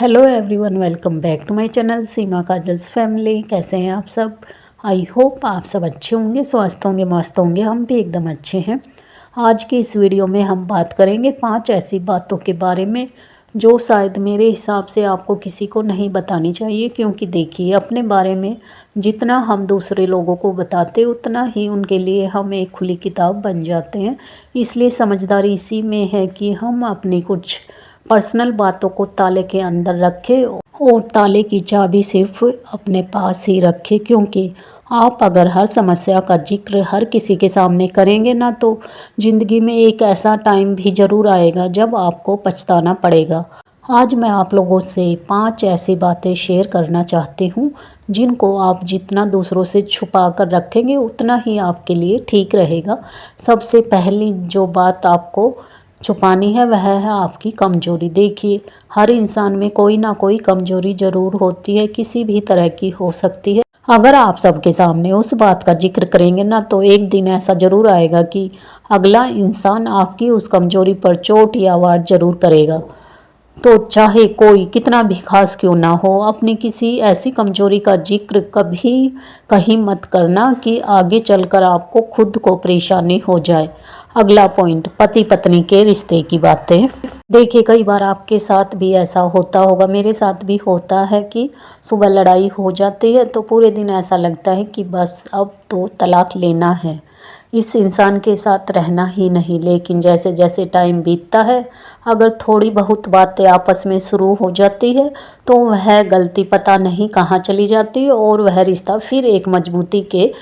Hello everyone, welcome back to my channel Seema Kajal's family. कैसे हैं आप सब? आई होप आप सब अच्छे होंगे, स्वस्थ होंगे, मस्त होंगे। हम भी एकदम अच्छे हैं। आज की इस वीडियो में हम बात करेंगे 5 ऐसी बातों के बारे में जो शायद मेरे हिसाब से आपको किसी को नहीं बतानी चाहिए। क्योंकि देखिए, अपने बारे में जितना हम दूसरे लोगों को बताते उतना ही उनके लिए हम एक खुली किताब बन जाते हैं। इसलिए समझदारी इसी में है कि हम अपनी कुछ पर्सनल बातों को ताले के अंदर रखें और ताले की चाबी सिर्फ अपने पास ही रखें। क्योंकि आप अगर हर समस्या का जिक्र हर किसी के सामने करेंगे ना, तो ज़िंदगी में एक ऐसा टाइम भी ज़रूर आएगा जब आपको पछताना पड़ेगा। आज मैं आप लोगों से 5 ऐसी बातें शेयर करना चाहती हूँ जिनको आप जितना दूसरों से छुपा कर रखेंगे उतना ही आपके लिए ठीक रहेगा। सबसे पहली जो बात आपको छुपानी है वह है आपकी कमज़ोरी। देखिए, हर इंसान में कोई ना कोई कमज़ोरी ज़रूर होती है, किसी भी तरह की हो सकती है। अगर आप सबके सामने उस बात का जिक्र करेंगे ना, तो एक दिन ऐसा ज़रूर आएगा कि अगला इंसान आपकी उस कमज़ोरी पर चोट या वार ज़रूर करेगा। तो चाहे कोई कितना भी खास क्यों ना हो, अपनी किसी ऐसी कमज़ोरी का जिक्र कभी कहीं मत करना कि आगे चलकर आपको खुद को परेशानी हो जाए। अगला पॉइंट, पति पत्नी के रिश्ते की बातें। देखिए, कई बार आपके साथ भी ऐसा होता होगा, मेरे साथ भी होता है कि सुबह लड़ाई हो जाती है तो पूरे दिन ऐसा लगता है कि बस अब तो तलाक लेना है, इस इंसान के साथ रहना ही नहीं। लेकिन जैसे जैसे टाइम बीतता है, अगर थोड़ी बहुत बातें आपस में शुरू हो जाती है तो वह गलती पता नहीं कहाँ चली जाती है और वह रिश्ता फिर एक मजबूती के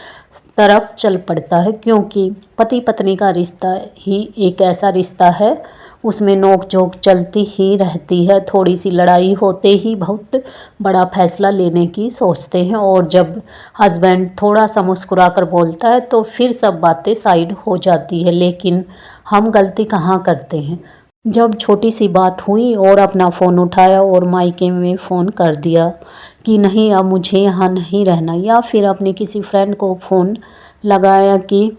तरफ चल पड़ता है। क्योंकि पति पत्नी का रिश्ता ही एक ऐसा रिश्ता है, उसमें नोक झोंक चलती ही रहती है। थोड़ी सी लड़ाई होते ही बहुत बड़ा फैसला लेने की सोचते हैं और जब हस्बैंड थोड़ा सा मुस्कुरा कर बोलता है तो फिर सब बातें साइड हो जाती है। लेकिन हम गलती कहाँ करते हैं? जब छोटी सी बात हुई और अपना फ़ोन उठाया और मायके में फ़ोन कर दिया कि नहीं अब मुझे यहाँ नहीं रहना, या फिर अपने किसी फ्रेंड को फ़ोन लगाया कि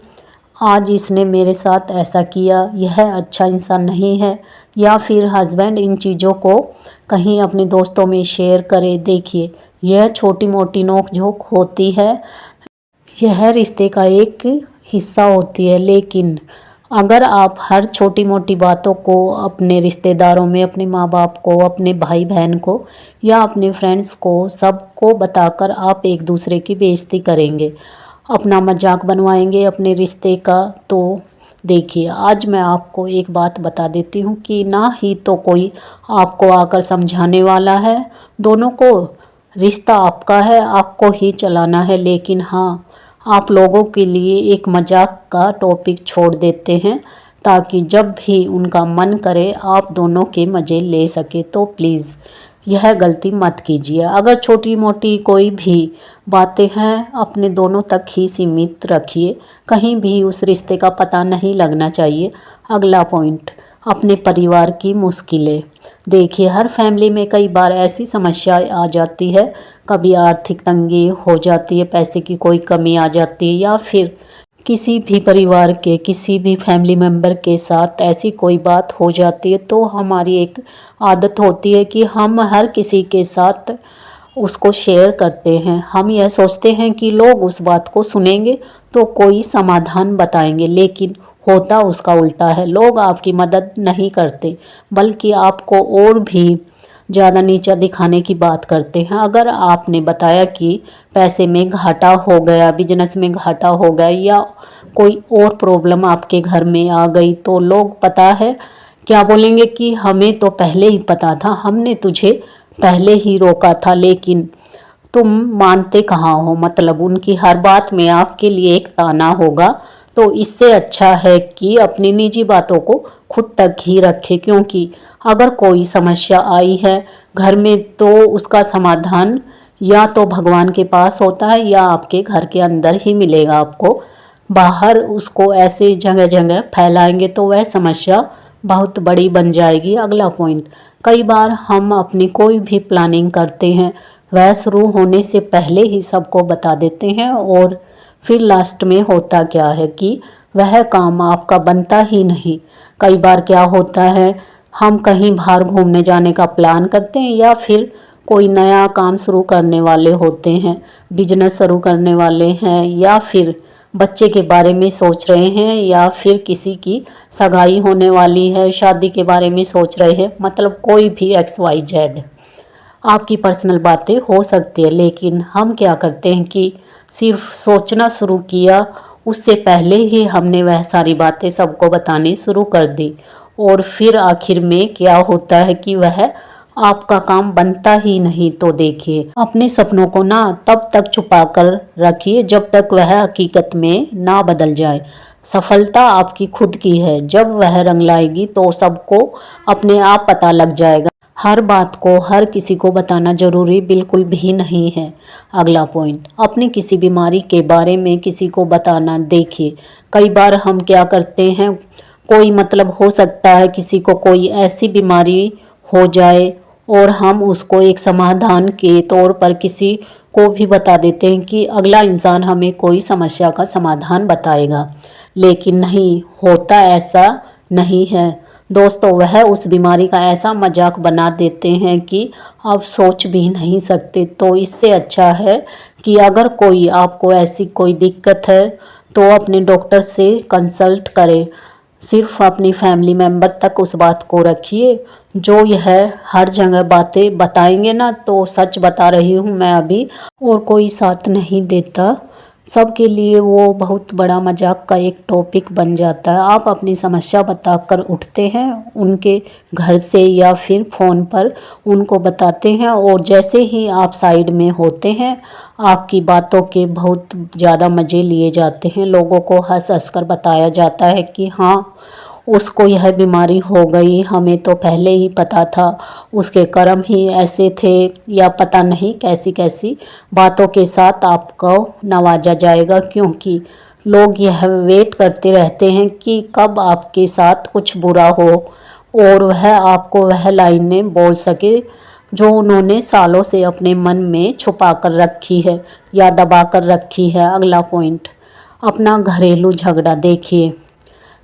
आज इसने मेरे साथ ऐसा किया, यह अच्छा इंसान नहीं है, या फिर हस्बैंड इन चीज़ों को कहीं अपने दोस्तों में शेयर करे। देखिए, यह छोटी मोटी नोक झोंक होती है, यह रिश्ते का एक हिस्सा होती है। लेकिन अगर आप हर छोटी मोटी बातों को अपने रिश्तेदारों में, अपने माँ बाप को, अपने भाई बहन को या अपने फ्रेंड्स को, सबको बताकर आप एक दूसरे की बेइज्जती करेंगे, अपना मजाक बनवाएंगे अपने रिश्ते का, तो देखिए, आज मैं आपको एक बात बता देती हूँ कि ना ही तो कोई आपको आकर समझाने वाला है। दोनों को रिश्ता आपका है, आपको ही चलाना है। लेकिन हाँ, आप लोगों के लिए एक मजाक का टॉपिक छोड़ देते हैं ताकि जब भी उनका मन करे आप दोनों के मज़े ले सके। तो प्लीज़ यह गलती मत कीजिए। अगर छोटी मोटी कोई भी बातें हैं, अपने दोनों तक ही सीमित रखिए, कहीं भी उस रिश्ते का पता नहीं लगना चाहिए। अगला पॉइंट, अपने परिवार की मुश्किलें। देखिए, हर फैमिली में कई बार ऐसी समस्या आ जाती है, कभी आर्थिक तंगी हो जाती है, पैसे की कोई कमी आ जाती है, या फिर किसी भी परिवार के किसी भी फैमिली मेम्बर के साथ ऐसी कोई बात हो जाती है तो हमारी एक आदत होती है कि हम हर किसी के साथ उसको शेयर करते हैं। हम यह सोचते हैं कि लोग उस बात को सुनेंगे तो कोई समाधान बताएंगे, लेकिन होता उसका उल्टा है। लोग आपकी मदद नहीं करते बल्कि आपको और भी ज़्यादा नीचा दिखाने की बात करते हैं। अगर आपने बताया कि पैसे में घाटा हो गया, बिजनेस में घाटा हो गया, या कोई और प्रॉब्लम आपके घर में आ गई, तो लोग पता है क्या बोलेंगे कि हमें तो पहले ही पता था, हमने तुझे पहले ही रोका था, लेकिन तुम मानते कहाँ हो। मतलब उनकी हर बात में आपके लिए एक ताना होगा। तो इससे अच्छा है कि अपनी निजी बातों को खुद तक ही रखें। क्योंकि अगर कोई समस्या आई है घर में तो उसका समाधान या तो भगवान के पास होता है या आपके घर के अंदर ही मिलेगा आपको। बाहर उसको ऐसे जगह जगह फैलाएंगे तो वह समस्या बहुत बड़ी बन जाएगी। अगला पॉइंट, कई बार हम अपनी कोई भी प्लानिंग करते हैं, वह शुरू होने से पहले ही सबको बता देते हैं और फिर लास्ट में होता क्या है कि वह काम आपका बनता ही नहीं। कई बार क्या होता है, हम कहीं बाहर घूमने जाने का प्लान करते हैं या फिर कोई नया काम शुरू करने वाले होते हैं, बिजनेस शुरू करने वाले हैं, या फिर बच्चे के बारे में सोच रहे हैं, या फिर किसी की सगाई होने वाली है, शादी के बारे में सोच रहे हैं, मतलब कोई भी XYZ आपकी पर्सनल बातें हो सकती है। लेकिन हम क्या करते हैं कि सिर्फ सोचना शुरू किया, उससे पहले ही हमने वह सारी बातें सबको बतानी शुरू कर दी, और फिर आखिर में क्या होता है कि वह आपका काम बनता ही नहीं। तो देखिए, अपने सपनों को ना तब तक छुपा कर रखिए जब तक वह हकीकत में ना बदल जाए। सफलता आपकी खुद की है, जब वह रंग लाएगी तो सबको अपने आप पता लग जाएगा। हर बात को हर किसी को बताना जरूरी बिल्कुल भी नहीं है। अगला पॉइंट, अपनी किसी बीमारी के बारे में किसी को बताना। देखिए, कई बार हम क्या करते हैं, कोई मतलब हो सकता है किसी को कोई ऐसी बीमारी हो जाए और हम उसको एक समाधान के तौर पर किसी को भी बता देते हैं कि अगला इंसान हमें कोई समस्या का समाधान बताएगा, लेकिन नहीं होता, ऐसा नहीं है दोस्तों। वह उस बीमारी का ऐसा मजाक बना देते हैं कि आप सोच भी नहीं सकते। तो इससे अच्छा है कि अगर कोई आपको ऐसी कोई दिक्कत है तो अपने डॉक्टर से कंसल्ट करें। सिर्फ अपनी फैमिली मेंबर तक उस बात को रखिए। जो यह हर जगह बातें बताएंगे ना, तो सच बता रही हूँ मैं अभी, और कोई साथ नहीं देता, सबके लिए वो बहुत बड़ा मजाक का एक टॉपिक बन जाता है। आप अपनी समस्या बताकर उठते हैं उनके घर से या फिर फ़ोन पर उनको बताते हैं, और जैसे ही आप साइड में होते हैं आपकी बातों के बहुत ज़्यादा मज़े लिए जाते हैं। लोगों को हंस हंस कर बताया जाता है कि हाँ, उसको यह बीमारी हो गई, हमें तो पहले ही पता था, उसके कर्म ही ऐसे थे, या पता नहीं कैसी कैसी बातों के साथ आपको नवाजा जाएगा। क्योंकि लोग यह वेट करते रहते हैं कि कब आपके साथ कुछ बुरा हो और वह आपको वह लाइनें बोल सके जो उन्होंने सालों से अपने मन में छुपा कर रखी है या दबा कर रखी है। अगला पॉइंट, अपना घरेलू झगड़ा। देखिए,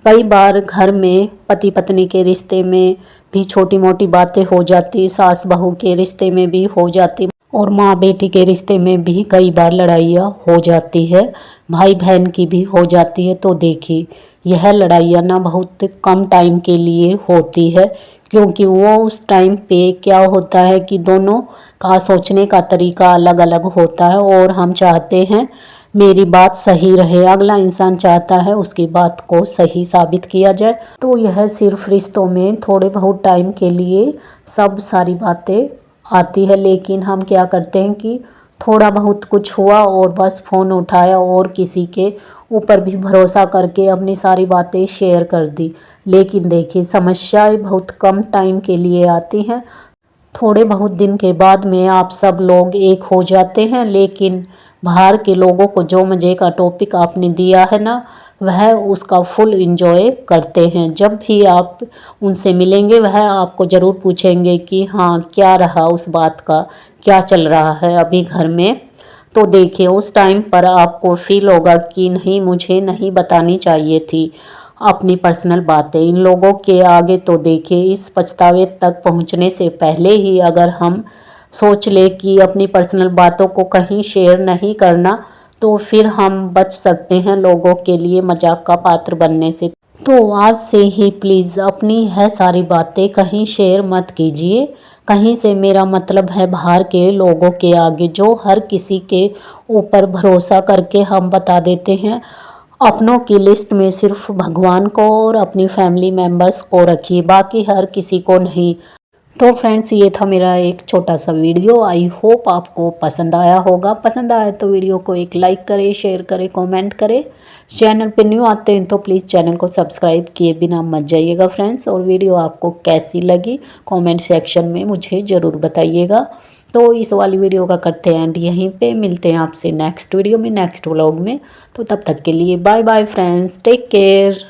कई बार घर में पति पत्नी के रिश्ते में भी छोटी मोटी बातें हो जाती, सास बहू के रिश्ते में भी हो जाती, और माँ बेटी के रिश्ते में भी कई बार लड़ाइयाँ हो जाती है, भाई बहन की भी हो जाती है। तो देखिए, यह लड़ाइयाँ ना बहुत कम टाइम के लिए होती है, क्योंकि वो उस टाइम पे क्या होता है कि दोनों का सोचने का तरीका अलग अलग होता है, और हम चाहते हैं मेरी बात सही रहे, अगला इंसान चाहता है उसकी बात को सही साबित किया जाए। तो यह सिर्फ रिश्तों में थोड़े बहुत टाइम के लिए सब सारी बातें आती है, लेकिन हम क्या करते हैं कि थोड़ा बहुत कुछ हुआ और बस फ़ोन उठाया और किसी के ऊपर भी भरोसा करके अपनी सारी बातें शेयर कर दी। लेकिन देखिए, समस्याएं बहुत कम टाइम के लिए आती हैं, थोड़े बहुत दिन के बाद में आप सब लोग एक हो जाते हैं। लेकिन बाहर के लोगों को जो मज़े का टॉपिक आपने दिया है ना, वह उसका फुल एंजॉय करते हैं। जब भी आप उनसे मिलेंगे वह आपको ज़रूर पूछेंगे कि हाँ, क्या रहा उस बात का, क्या चल रहा है अभी घर में। तो देखिए, उस टाइम पर आपको फील होगा कि नहीं, मुझे नहीं बतानी चाहिए थी अपनी पर्सनल बातें इन लोगों के आगे। तो देखिए, इस पछतावे तक पहुंचने से पहले ही अगर हम सोच ले कि अपनी पर्सनल बातों को कहीं शेयर नहीं करना, तो फिर हम बच सकते हैं लोगों के लिए मजाक का पात्र बनने से। तो आज से ही प्लीज़ अपनी है सारी बातें कहीं शेयर मत कीजिए। कहीं से मेरा मतलब है बाहर के लोगों के आगे, जो हर किसी के ऊपर भरोसा करके हम बता देते हैं। अपनों की लिस्ट में सिर्फ भगवान को और अपनी फैमिली मेम्बर्स को रखिए, बाकी हर किसी को नहीं। तो फ्रेंड्स, ये था मेरा एक छोटा सा वीडियो। आई होप आपको पसंद आया होगा। पसंद आया तो वीडियो को एक लाइक करें, शेयर करें, कमेंट करें। चैनल पे न्यू आते हैं तो प्लीज़ चैनल को सब्सक्राइब किए बिना मत जाइएगा फ्रेंड्स। और वीडियो आपको कैसी लगी कमेंट सेक्शन में मुझे ज़रूर बताइएगा। तो इस वाली वीडियो का करते हैं एंड यहीं पे मिलते हैं आपसे नेक्स्ट वीडियो में, नेक्स्ट व्लॉग में। तो तब तक के लिए bye bye friends, take care.